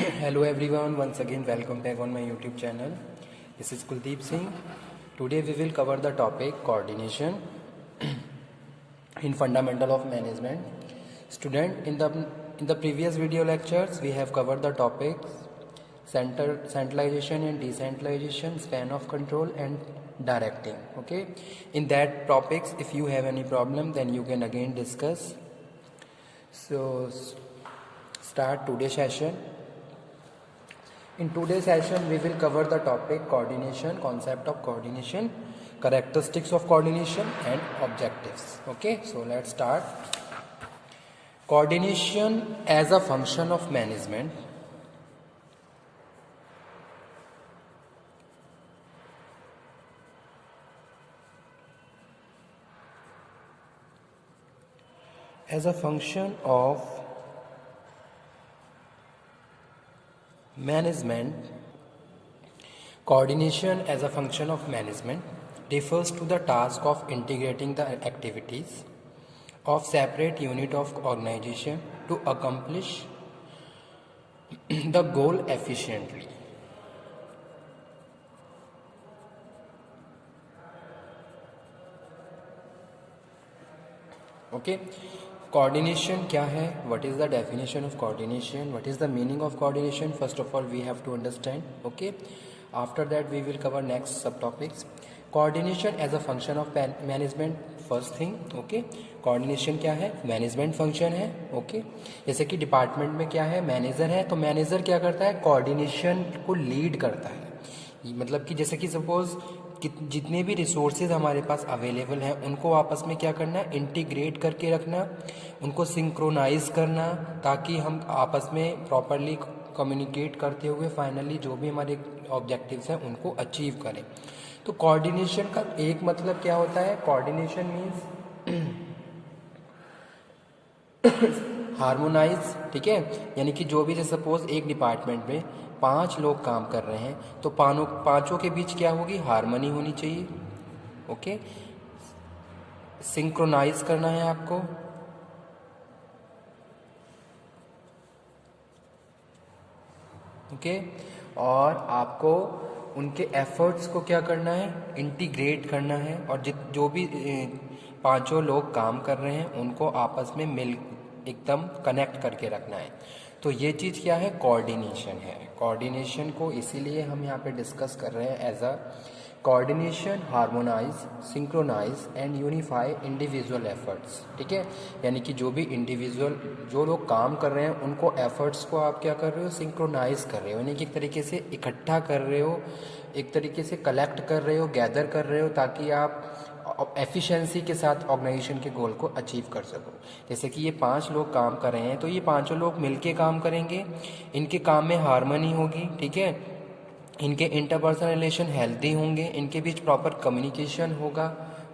Hello everyone, once again welcome back on my YouTube channel. This is Kuldeep Singh. Today we will cover the topic coordination in fundamental of management. Student, in the previous video lectures we have covered the topics centralization and decentralization, span of control and directing. Okay, in that topics if you have any problem then you can again discuss. So start today's session. In today's session, we will cover the topic coordination, concept of coordination, characteristics of coordination and objectives. Okay, so let's start. Coordination as a function of management. As a function of management, coordination as a function of management refers to the task of integrating the activities of separate unit of organization to accomplish the goal efficiently. Okay, coordination क्या है? What is the definition of coordination? What is the meaning of coordination? First of all we have to understand. Okay, after that we will cover next subtopics. Coordination as a function of management. First thing, okay, coordination क्या है? Management function है. Okay, जैसे कि department में क्या है, manager है, तो मैनेजर क्या करता है, कोऑर्डिनेशन को लीड करता है. मतलब कि जैसे कि सपोज जितने भी रिसोर्सेज हमारे पास अवेलेबल हैं उनको आपस में क्या करना है, इंटीग्रेट करके रखना, उनको सिंक्रोनाइज करना, ताकि हम आपस में प्रॉपरली कम्युनिकेट करते हुए फाइनली जो भी हमारे ऑब्जेक्टिव्स हैं उनको अचीव करें. तो कोऑर्डिनेशन का एक मतलब क्या होता है, कोऑर्डिनेशन मीन्स हार्मोनाइज. ठीक है, यानी कि जो भी जैसे सपोज एक डिपार्टमेंट में 5 लोग काम कर रहे हैं तो पांचों के बीच क्या होगी, हार्मनी होनी चाहिए. ओके, सिंक्रोनाइज करना है आपको. ओके, और आपको उनके एफर्ट्स को क्या करना है, इंटीग्रेट करना है. और जो भी 5 लोग काम कर रहे हैं उनको आपस में मिल एकदम कनेक्ट करके रखना है. तो ये चीज़ क्या है, कोऑर्डिनेशन है. कोऑर्डिनेशन को इसीलिए हम यहाँ पे डिस्कस कर रहे हैं as a coordination, harmonize, synchronize and unify individual efforts. ठीक है, यानी कि जो भी इंडिविजुअल जो लोग काम कर रहे हैं उनको एफर्ट्स को आप क्या कर रहे हो, सिंक्रोनाइज कर रहे हो, यानी कि एक तरीके से इकट्ठा कर रहे हो, एक तरीके से कलेक्ट कर रहे हो, गैदर कर रहे हो, ताकि आप एफिशिएंसी के साथ ऑर्गेनाइजेशन के गोल को अचीव कर सको. जैसे कि ये 5 लोग काम कर रहे हैं तो ये 5 लोग मिलके काम करेंगे, इनके काम में हार्मनी होगी. ठीक है, इनके इंटरपर्सनल रिलेशन हेल्दी होंगे, इनके बीच प्रॉपर कम्युनिकेशन होगा.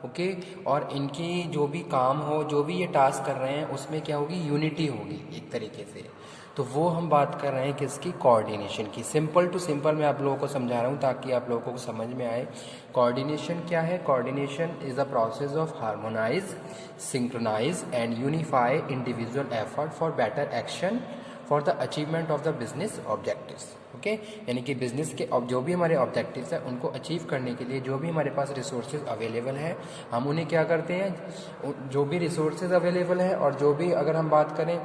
ओके, और इनकी जो भी काम हो, जो भी ये टास्क कर रहे हैं उसमें क्या होगी, यूनिटी होगी एक तरीके से. तो वो हम बात कर रहे हैं किसकी, कोऑर्डिनेशन की. सिंपल टू सिंपल मैं आप लोगों को समझा रहा हूँ ताकि आप लोगों को समझ में आए. कोऑर्डिनेशन क्या है, coordination is a process of harmonize, synchronize and unify individual effort for better action for the achievement of the business objectives. Okay, यानी कि बिजनेस के जो भी हमारे ऑब्जेक्टिव्स हैं उनको अचीव करने के लिए जो भी हमारे पास रिसोर्सेज अवेलेबल हैं हम उन्हें क्या करते हैं, जो भी रिसोर्सेज अवेलेबल हैं और जो भी अगर हम बात करें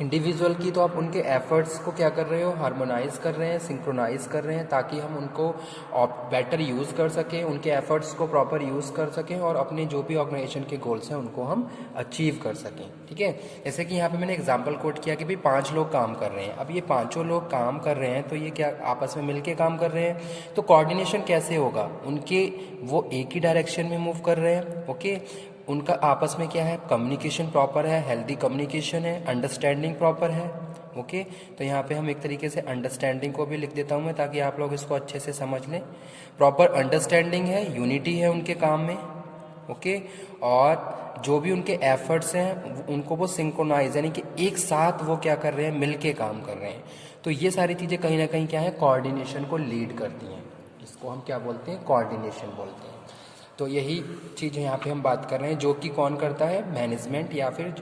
इंडिविजुअल की, तो आप उनके एफर्ट्स को क्या कर रहे हो, हार्मोनाइज कर रहे हैं, सिंक्रोनाइज कर रहे हैं, ताकि हम उनको बेटर यूज़ कर सकें, उनके एफर्ट्स को प्रॉपर यूज़ कर सकें और अपने जो भी ऑर्गेनाइजेशन के गोल्स हैं उनको हम अचीव कर सकें. ठीक है, जैसे कि यहाँ पे मैंने एग्जांपल कोट किया कि भाई 5 लोग काम कर रहे हैं. अब ये 5 लोग काम कर रहे हैं तो ये क्या आपस में मिलके काम कर रहे हैं, तो कोऑर्डिनेशन कैसे होगा, उनके वो एक ही डायरेक्शन में मूव कर रहे हैं. ओके, उनका आपस में क्या है, कम्युनिकेशन प्रॉपर है, हेल्दी कम्युनिकेशन है, अंडरस्टैंडिंग प्रॉपर है. ओके, तो यहाँ पे हम एक तरीके से अंडरस्टैंडिंग को भी लिख देता हूँ मैं ताकि आप लोग इसको अच्छे से समझ लें. प्रॉपर अंडरस्टैंडिंग है, यूनिटी है उनके काम में. ओके, और जो भी उनके एफर्ट्स हैं उनको वो सिंक्रोनाइज यानी कि एक साथ वो क्या कर रहे हैं, मिल के काम कर रहे हैं. तो ये सारी चीज़ें कहीं ना कहीं क्या है, कोऑर्डिनेशन को लीड करती हैं. इसको हम क्या बोलते हैं, कोऑर्डिनेशन बोलते हैं. तो यही चीज़ यहाँ पे हम बात कर रहे हैं, जो कि कौन करता है, मैनेजमेंट या फिर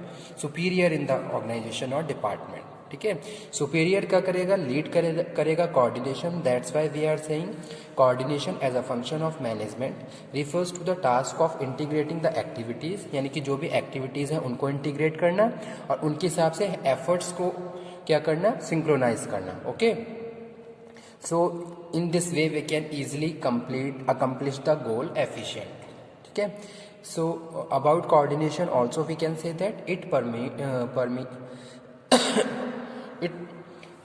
सुपीरियर इन द ऑर्गेनाइजेशन और डिपार्टमेंट. ठीक है। सुपीरियर क्या करेगा, लीड करेगा coordination. That's why we are saying coordination as a function of management refers to the task of integrating the activities, यानी कि जो भी एक्टिविटीज़ हैं उनको इंटीग्रेट करना और उनके हिसाब से एफर्ट्स को क्या करना, सिंक्रोनाइज करना। Okay, so in this way we can easily accomplish the goal efficiently. ठीक है। So about coordination also we can say that it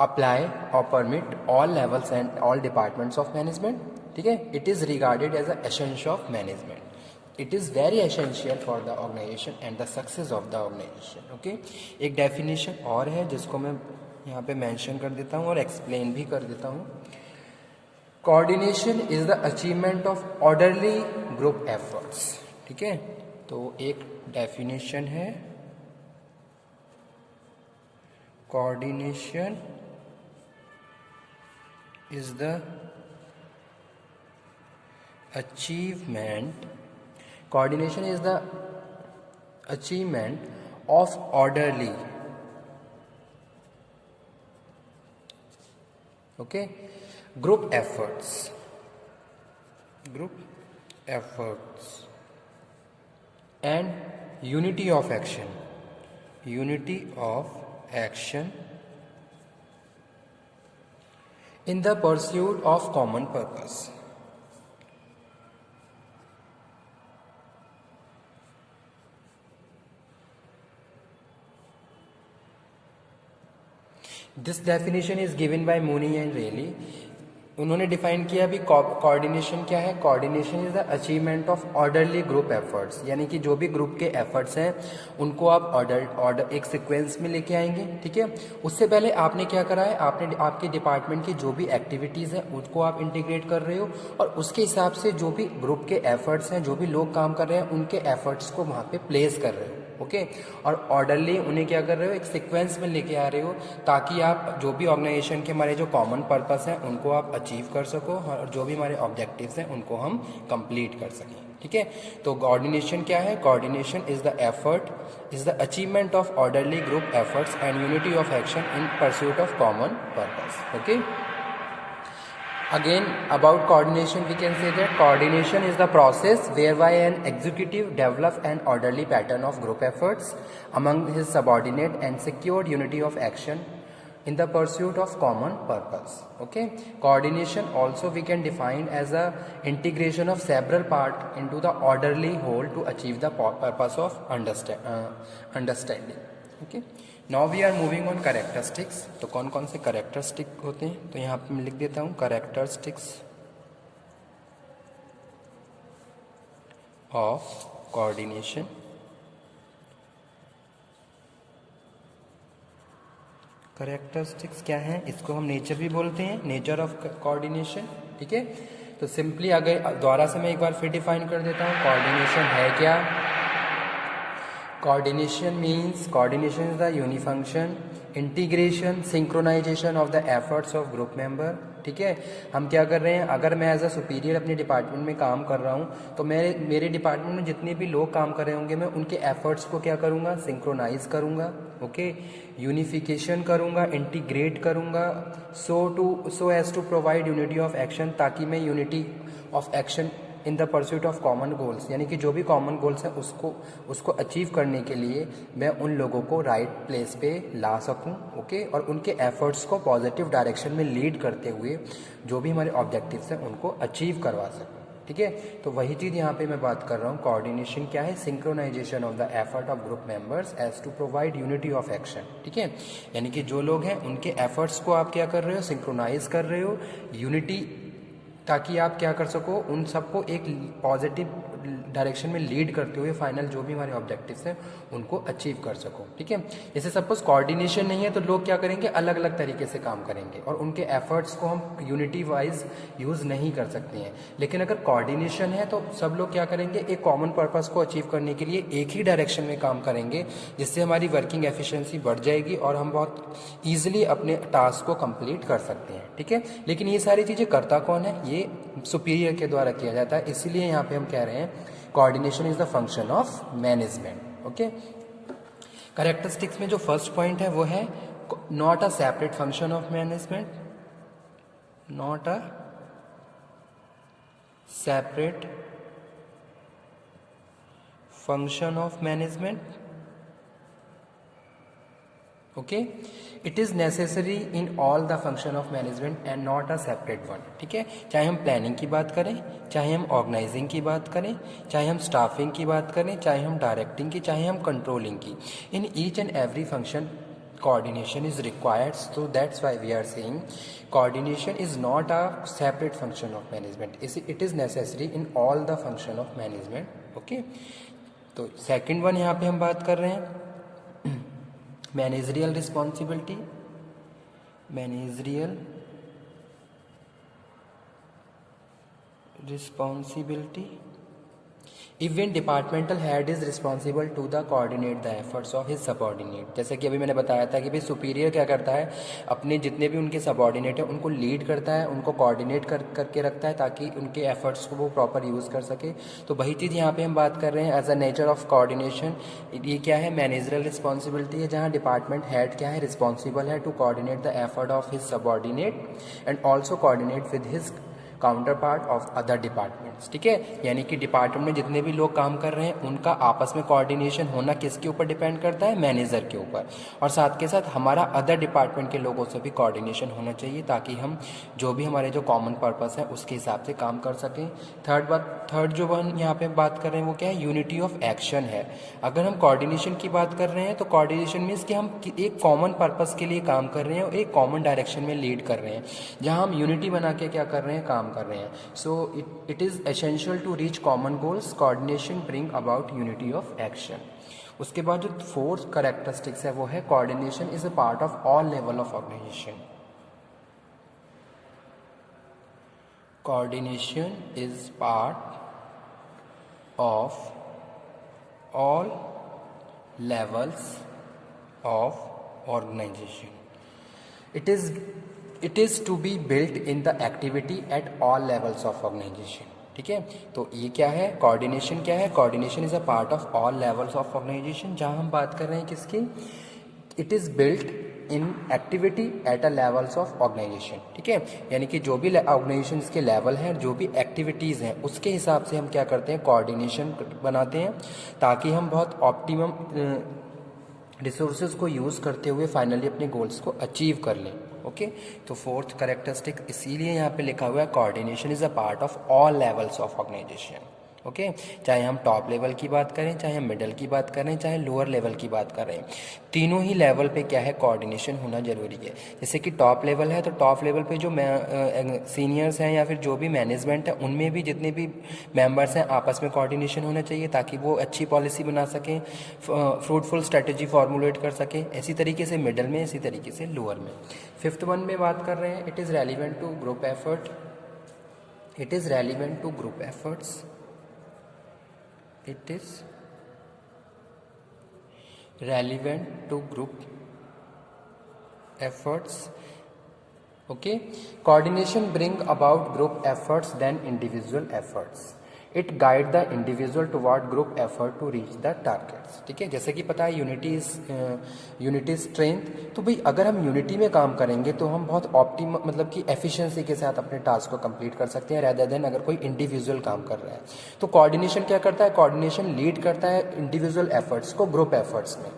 apply or permit all levels and all departments of management। ठीक है। it is regarded as a essence of management, it is very essential for the organization and the success of the organization। okay, एक definition और है जिसको मैं यहाँ पे mention कर देता हूँ और एक्सप्लेन भी कर देता हूँ। Coordination is the achievement of orderly group efforts. ठीक है, तो एक डेफिनेशन है, coordination is the achievement of orderly, okay, group efforts and unity of action in the pursuit of common purpose। This definition is given by Mooney and Rayleigh। उन्होंने define किया अभी coordination क्या है। Coordination is the achievement of orderly group efforts, यानी कि जो भी group के एफर्ट्स हैं उनको आप ऑर्डर एक सीक्वेंस में लेके आएंगे। ठीक है, उससे पहले आपने क्या करा है, आपने आपके डिपार्टमेंट की जो भी एक्टिविटीज़ हैं उनको आप इंटीग्रेट कर रहे हो और उसके हिसाब से जो भी ग्रुप के एफर्ट्स हैं, जो भी लोग काम कर रहे हैं उनके एफर्ट्स को वहाँ पे प्लेस कर रहे हो। ओके, और ऑर्डरली उन्हें क्या कर रहे हो, एक सीक्वेंस में लेके आ रहे हो ताकि आप जो भी ऑर्गेनाइजेशन के हमारे जो कॉमन पर्पस हैं उनको आप अचीव कर सको और जो भी हमारे ऑब्जेक्टिव्स हैं उनको हम कंप्लीट कर सकें। ठीक है, तो कोऑर्डिनेशन क्या है, coordination is the achievement of orderly group efforts and unity of action in pursuit of common purpose. Okay, again about coordination we can say that coordination is the process whereby an executive develops an orderly pattern of group efforts among his subordinate and secured unity of action in the pursuit of common purpose। okay, coordination also we can define as a integration of several parts into the orderly whole to achieve the purpose of understanding। okay, now we are moving on characteristics. तो कौन कौन से characteristic होते हैं, तो यहाँ पे मैं लिख देता हूँ कैरेक्टरिस्टिक्स ऑफ कोऑर्डिनेशन। कैरेक्टरिस्टिक्स क्या है, इसको हम नेचर भी बोलते हैं, नेचर ऑफ कोऑर्डिनेशन। ठीक है, तो सिंपली अगर दोबारा से मैं एक बार फिर डिफाइन कर देता हूँ, कोऑर्डिनेशन है क्या। Coordination means coordination is the unifunction, integration, synchronization of the efforts of group member। ठीक है, हम क्या कर रहे हैं, अगर मैं एज अ सुपीरियर अपने डिपार्टमेंट में काम कर रहा हूँ तो मेरे डिपार्टमेंट में जितने भी लोग काम कर रहे होंगे मैं उनके एफर्ट्स को क्या करूँगा, सिंक्रोनाइज करूँगा। ओके, यूनिफिकेशन करूँगा, इंटीग्रेट करूँगा so as to provide unity of action, ताकि मैं unity of action in the pursuit of common goals, यानी कि जो भी कॉमन गोल्स हैं उसको अचीव करने के लिए मैं उन लोगों को राइट प्लेस पे ला सकूं। ओके, और उनके एफर्ट्स को पॉजिटिव डायरेक्शन में लीड करते हुए जो भी हमारे ऑब्जेक्टिव्स हैं उनको अचीव करवा सकूं। ठीक है, तो वही चीज़ यहाँ पे मैं बात कर रहा हूँ। कोऑर्डिनेशन क्या है, synchronization of the effort of group members as to provide unity of action. ठीक है, यानी कि जो लोग हैं उनके एफर्ट्स को आप क्या कर रहे हो, सिंक्रोनाइज कर रहे हो, यूनिटी, ताकि आप क्या कर सको, उन सबको एक पॉजिटिव डायरेक्शन में लीड करते हुए फाइनल जो भी हमारे ऑब्जेक्टिव्स हैं उनको अचीव कर सको। ठीक है, जैसे सपोज कोऑर्डिनेशन नहीं है तो लोग क्या करेंगे, अलग अलग तरीके से काम करेंगे और उनके एफर्ट्स को हम यूनिटी वाइज यूज़ नहीं कर सकते हैं। लेकिन अगर कोऑर्डिनेशन है तो सब लोग क्या करेंगे, एक कॉमन पर्पस को अचीव करने के लिए एक ही डायरेक्शन में काम करेंगे, जिससे हमारी वर्किंग एफिशिएंसी बढ़ जाएगी और हम बहुत ईजिली अपने टास्क को कंप्लीट कर सकते हैं। ठीक है, लेकिन ये सारी चीज़ें करता कौन है, ये सुपीरियर के द्वारा किया जाता है। इसीलिए यहाँ पे हम कह रहे हैं coordination is the function of management. Okay, characteristics में जो फर्स्ट पॉइंट है वो है not a separate function of management, not a separate function of management. Okay, it is necessary in all the function of management and not a separate one. ठीक है, चाहे हम planning की बात करें, चाहे हम ऑर्गेनाइजिंग की बात करें, चाहे हम स्टाफिंग की बात करें, चाहे हम डायरेक्टिंग की, चाहे हम कंट्रोलिंग की, in each and every function coordination is required. So that's why we are saying coordination is not a separate function of management. It is necessary in all the function of management. Okay, तो second one यहाँ पे हम बात कर रहे हैं managerial responsibility. Managerial responsibility even departmental head is responsible to the coordinate the efforts of his subordinate. जैसे कि अभी मैंने बताया था कि भाई सुपीरियर क्या करता है, अपने जितने भी उनके सबॉर्डिनेट हैं उनको लीड करता है, उनको कोऑर्डिनेट करके रखता है ताकि उनके एफर्ट्स को वो प्रॉपर यूज़ कर सके. तो वही चीज़ यहाँ पे हम बात कर रहे हैं as a nature of coordination. ये क्या है, मैनेजरल रिस्पॉन्सिबिलिटी है, जहाँ डिपार्टमेंट हेड क्या है, रिस्पॉन्सिबल है to coordinate the effort of his subordinate and also coordinate with his counterpart of other departments. ठीक है, यानी कि डिपार्टमेंट में जितने भी लोग काम कर रहे हैं उनका आपस में कोऑर्डिनेशन होना किसके ऊपर डिपेंड करता है, मैनेजर के ऊपर. और साथ के साथ हमारा अदर डिपार्टमेंट के लोगों से भी कोऑर्डिनेशन होना चाहिए ताकि हम जो भी हमारे जो कॉमन पर्पस है उसके हिसाब से काम कर सकें. थर्ड जो वन यहाँ पे बात कर रहे हैं वो क्या है, यूनिटी ऑफ एक्शन है. अगर हम कोऑर्डिनेशन की बात कर रहे हैं तो कोऑर्डिनेशन मीन्स कि हम एक कॉमन पर्पस के लिए काम कर रहे हैं और एक कॉमन डायरेक्शन में लीड कर रहे हैं, जहाँ हम यूनिटी बना के क्या कर रहे हैं, काम कर रहे हैं. So it is essential to reach common goals. Coordination bring about unity of action. उसके बाद जो फोर्थ कैरेक्टरिस्टिक्स है वो है coordination is a part of all level of organization. Coordination is part of all levels of organization. It is to be built in the activity at all levels of organization. ठीक है, तो ये क्या है, coordination क्या है, coordination is a part of all levels of organization. जहाँ हम बात कर रहे हैं किसकी, it is built in activity at a levels of organization. ठीक है, यानी कि जो भी ऑर्गेनाइजेशन के लेवल हैं, जो भी एक्टिविटीज़ हैं उसके हिसाब से हम क्या करते हैं, कोऑर्डिनेशन बनाते हैं ताकि हम बहुत ऑप्टिमम रिसोर्सेज को यूज़ करते हुए फाइनली अपने गोल्स को अचीव कर लें. ओके, तो फोर्थ कैरेक्टरिस्टिक इसीलिए यहाँ पे लिखा हुआ है coordination is a part of all levels of organization. Okay, चाहे हम टॉप लेवल की बात करें, चाहे हम मिडल की बात करें, चाहे लोअर लेवल की बात करें, तीनों ही लेवल पे क्या है, कोऑर्डिनेशन होना जरूरी है. जैसे कि टॉप लेवल है तो टॉप लेवल पे जो सीनियर्स हैं या फिर जो भी मैनेजमेंट है उनमें भी जितने भी मेंबर्स हैं आपस में कोऑर्डिनेशन होना चाहिए ताकि वो अच्छी पॉलिसी बना सकें, फ्रूटफुल स्ट्रेटेजी फॉर्मुलेट कर सकें. इसी तरीके से मिडल में, इसी तरीके से लोअर में. फिफ्थ वन में बात कर रहे हैं, it is relevant to group effort. It is relevant to group efforts. It is relevant to group efforts. Okay, coordination bring about group efforts than individual efforts. It guide the individual toward group effort to reach the targets. ठीक है, जैसे कि पता है unity strength. तो भाई अगर हम यूनिटी में काम करेंगे तो हम बहुत ऑप्टिम मतलब कि एफिशिएंसी के साथ अपने टास्क को कंप्लीट कर सकते हैं रैदर देन अगर कोई इंडिविजुअल काम कर रहा है. तो कोऑर्डिनेशन क्या करता है, कोऑर्डिनेशन लीड करता है इंडिविजुअल एफर्ट्स को ग्रुप एफर्ट्स में,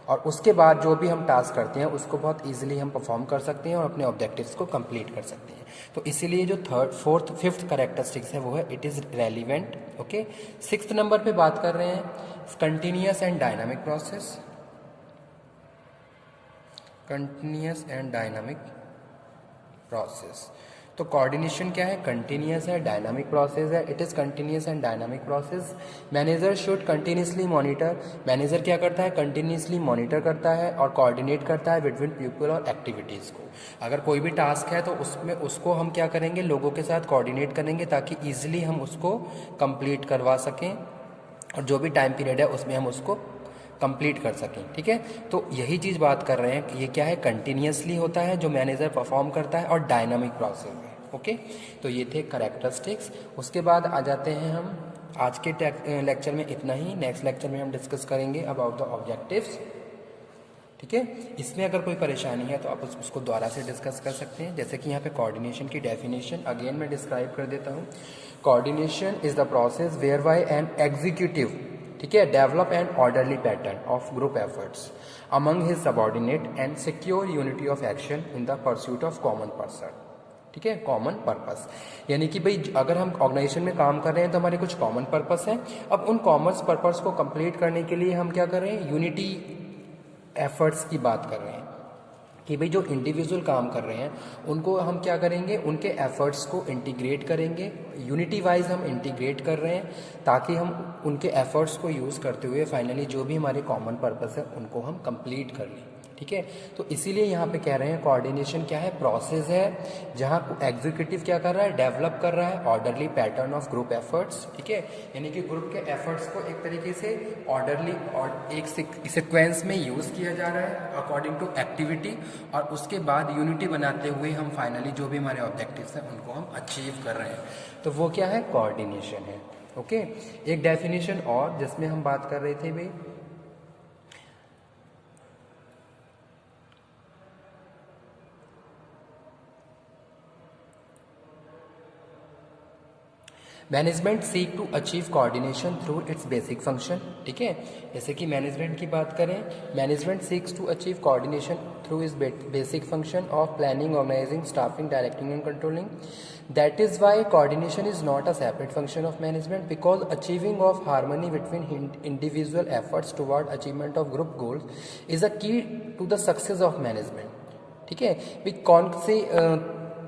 और उसके बाद जो भी हम टास्क करते हैं उसको बहुत इजीली हम परफॉर्म कर सकते हैं और अपने ऑब्जेक्टिव्स को कंप्लीट कर सकते हैं. तो इसीलिए जो थर्ड फोर्थ फिफ्थ कैरेक्टरिस्टिक्स है वो है it is relevant. Okay, sixth number पे बात कर रहे हैं continuous and dynamic process. Continuous and dynamic process. तो कोऑर्डिनेशन क्या है, कंटिन्यूअस है, डायनामिक प्रोसेस है. It is continuous and dynamic process. Manager should continuously monitor. Manager क्या करता है, कंटिन्यूसली मॉनिटर करता है और कोऑर्डिनेट करता है बिटवीन पीपल और एक्टिविटीज़ को. अगर कोई भी टास्क है तो उसमें उसको हम क्या करेंगे, लोगों के साथ कोऑर्डिनेट करेंगे ताकि ईजिली हम उसको कंप्लीट करवा सकें और जो भी टाइम पीरियड है उसमें हम उसको कंप्लीट कर सकें. ठीक है, तो यही चीज़ बात कर रहे हैं कि ये क्या है, कंटिन्यूसली होता है जो मैनेजर परफॉर्म करता है और डायनामिक प्रोसेस है. ओके, तो ये थे कैरेक्टरिस्टिक्स. उसके बाद आ जाते हैं हम आज के लेक्चर में इतना ही. नेक्स्ट लेक्चर में हम डिस्कस करेंगे अबाउट द ऑब्जेक्टिव्स. ठीक है। इसमें अगर कोई परेशानी है तो आप उसको दोबारा से डिस्कस कर सकते हैं। जैसे कि यहाँ पे कोऑर्डिनेशन की डेफिनेशन अगेन मैं डिस्क्राइब कर देता हूँ। Coordination is the process whereby an executive, ठीक है, develop an orderly pattern of group efforts among his subordinate and secure unity of action in the pursuit of common person, ठीक है, common purpose. यानी कि भाई अगर हम organisation में काम कर रहे हैं तो हमारे कुछ कॉमन पर्पस हैं। अब उन कॉमन पर्पस को कंप्लीट करने के लिए हम क्या कर रहे हैं, यूनिटी एफर्ट्स की बात कर रहे हैं कि भाई जो इंडिविजुअल काम कर रहे हैं उनको हम क्या करेंगे, उनके एफर्ट्स को इंटीग्रेट करेंगे, यूनिटी वाइज हम इंटीग्रेट कर रहे हैं ताकि हम उनके एफर्ट्स को यूज़ करते हुए फाइनली जो भी हमारे कॉमन पर्पस है उनको हम कंप्लीट कर लें, ठीक है। तो इसीलिए यहाँ पे कह रहे हैं कोऑर्डिनेशन क्या है, प्रोसेस है जहाँ एग्जीक्यूटिव क्या कर रहा है, डेवलप कर रहा है orderly pattern of group efforts, ठीक है। यानी कि ग्रुप के एफर्ट्स को एक तरीके से ऑर्डरली और एक सीक्वेंस में यूज़ किया जा रहा है अकॉर्डिंग टू एक्टिविटी, और उसके बाद यूनिटी बनाते हुए हम फाइनली जो भी हमारे ऑब्जेक्टिव्स हैं उनको हम अचीव कर रहे हैं। तो वो क्या है, कोऑर्डिनेशन है। ओके, एक डेफिनेशन और जिसमें हम बात कर रहे थे भाई, management seek to achieve coordination through its basic function, ठीक है। जैसे कि मैनेजमेंट की बात करें, management seeks to achieve coordination through is basic function of planning, organizing, staffing, directing and controlling. That is why coordination is not a separate function of management, because achieving of harmony between individual efforts toward achievement of group goals is a key to the success of management, ठीक है। भी कौन से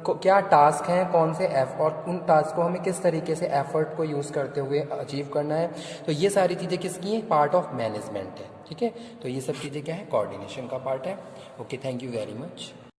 क्या task हैं, कौन से और उन टास्क को हमें किस तरीके से एफर्ट को यूज़ करते हुए अचीव करना है, तो ये सारी चीज़ें किसकी हैं, पार्ट ऑफ मैनेजमेंट है, ठीक है। तो ये सब चीज़ें क्या है, कोऑर्डिनेशन का पार्ट है। Okay, thank you very much.